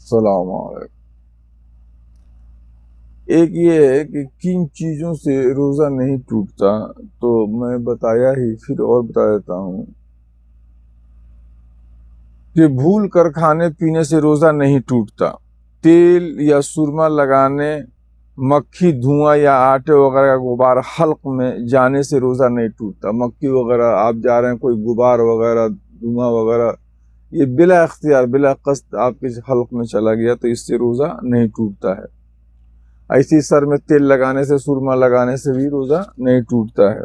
السلام علیکم۔ ایک یہ ہے کہ کن چیزوں سے روزہ نہیں ٹوٹتا، تو میں بتایا ہی، پھر اور بتا دیتا ہوں کہ بھول کر کھانے پینے سے روزہ نہیں ٹوٹتا، تیل یا سرما لگانے، مکھی، دھواں یا آٹے وغیرہ کا غبار حلق میں جانے سے روزہ نہیں ٹوٹتا۔ مکھی وغیرہ آپ جا رہے ہیں، کوئی غبار وغیرہ، دھواں وغیرہ، یہ بلا اختیار بلا قصد آپ کے حلق میں چلا گیا تو اس سے روزہ نہیں ٹوٹتا ہے۔ ایسی سر میں تیل لگانے سے، سرما لگانے سے بھی روزہ نہیں ٹوٹتا ہے۔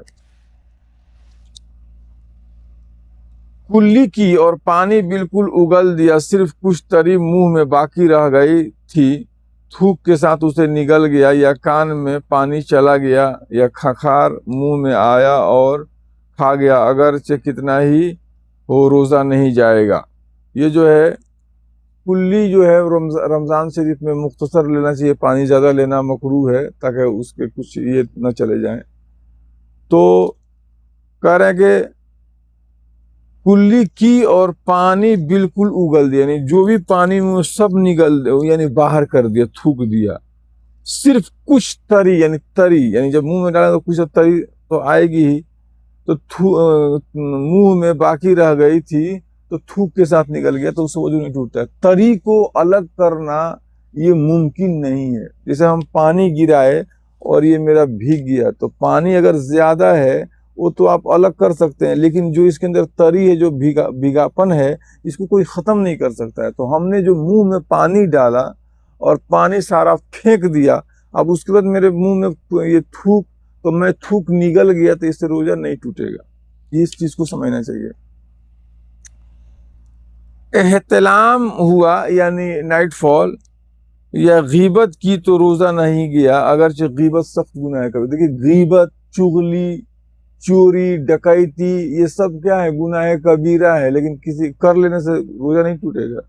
کلی کی اور پانی بالکل اگل دیا، صرف کچھ تری منہ میں باقی رہ گئی تھی، تھوک کے ساتھ اسے نگل گیا، یا کان میں پانی چلا گیا، یا کھکھار منہ میں آیا اور کھا گیا، اگرچہ کتنا ہی ہو روزہ نہیں جائے گا۔ یہ جو ہے کلی جو ہے رمضان شریف میں مختصر لینا چاہیے، پانی زیادہ لینا مکروہ ہے تاکہ اس کے کچھ یہ نہ چلے جائیں۔ تو کہہ رہے ہیں کہ کلی کی اور پانی بالکل اگل دیا، یعنی جو بھی پانی میں سب نگل دیا، یعنی باہر کر دیا، تھوک دیا، صرف کچھ تری، یعنی تری، یعنی جب منہ میں ڈالا تو کچھ تری تو آئے گی ہی، تو منہ میں باقی رہ گئی تھی تو تھوک کے ساتھ نکل گیا تو اس سے وضو نہیں ٹوٹتا ہے۔ تری کو الگ کرنا یہ ممکن نہیں ہے۔ جیسے ہم پانی گرائے اور یہ میرا بھیگ گیا، تو پانی اگر زیادہ ہے وہ تو آپ الگ کر سکتے ہیں، لیکن جو اس کے اندر تری ہے، جو بھیگاپن ہے، اس کو کوئی ختم نہیں کر سکتا ہے۔ تو ہم نے جو منہ میں پانی ڈالا اور پانی سارا پھینک دیا، اب اس کے بعد میرے منہ میں یہ تھوک، تو میں تھوک نگل گیا تو اس سے روزہ نہیں ٹوٹے گا۔ اس چیز کو سمجھنا چاہیے۔ احتلام ہوا یعنی نائٹ فال، یا غیبت کی تو روزہ نہیں گیا، اگرچہ غیبت سخت گناہ ہے۔ کبھی دیکھیے، غیبت، چغلی، چوری، ڈکیتی، یہ سب کیا ہے؟ گناہ کبیرہ ہے، لیکن کسی کر لینے سے روزہ نہیں ٹوٹے گا،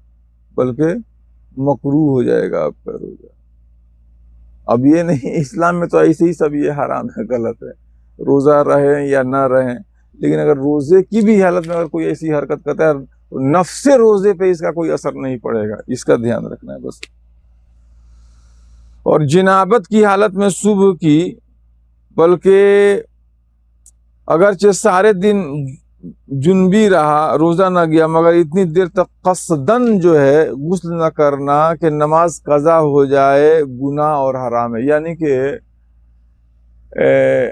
بلکہ مکروہ ہو جائے گا آپ کا روزہ۔ اب یہ نہیں، اسلام میں تو ایسے ہی سب یہ حرام ہے، غلط ہے، روزہ رہیں یا نہ رہیں، لیکن اگر روزے کی بھی حالت میں اگر کوئی ایسی حرکت کرتا ہے، نفس روزے پہ اس کا کوئی اثر نہیں پڑے گا، اس کا دھیان رکھنا ہے بس۔ اور جنابت کی حالت میں صبح کی، بلکہ اگرچہ سارے دن جنبی رہا، روزہ نہ گیا، مگر اتنی دیر تک قصدن جو ہے غسل نہ کرنا کہ نماز قضا ہو جائے، گناہ اور حرام ہے۔ یعنی کہ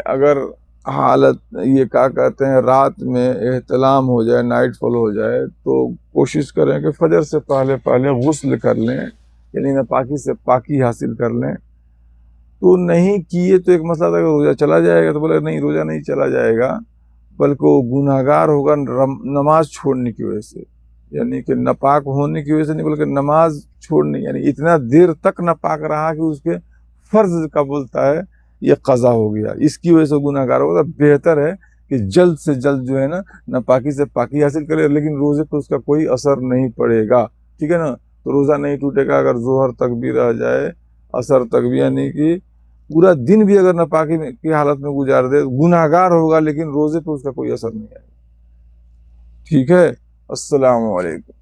اگر حالت یہ کیا کہتے ہیں، رات میں احتلام ہو جائے، نائٹ فال ہو جائے، تو کوشش کریں کہ فجر سے پہلے غسل کر لیں، یعنی ناپاکی سے پاکی حاصل کر لیں۔ تو نہیں کیے تو ایک مسئلہ تھا کہ روزہ چلا جائے گا، تو بولے نہیں، روزہ نہیں چلا جائے گا، بلکہ وہ گناہگار ہوگا نماز چھوڑنے کی وجہ سے، یعنی کہ ناپاک ہونے کی وجہ سے نہیں، بلکہ نماز چھوڑنے، یعنی اتنا دیر تک ناپاک رہا کہ اس کے فرض کا بولتا ہے یہ قضا ہو گیا، اس کی وجہ سے گناہگار ہوگا۔ بہتر ہے کہ جلد سے جلد جو ہے نا ناپاکی سے پاکی حاصل کرے، لیکن روزے پہ اس کا کوئی اثر نہیں پڑے گا، ٹھیک ہے نا؟ تو روزہ نہیں ٹوٹے گا اگر ظہر تک بھی رہ جائے، اثر تک بھی، یعنی کہ پورا دن بھی اگر ناپاکی کی حالت میں گزار دے، گناہگار ہوگا، لیکن روزے پہ اس کا کوئی اثر نہیں آئے گا، ٹھیک ہے؟ السلام علیکم۔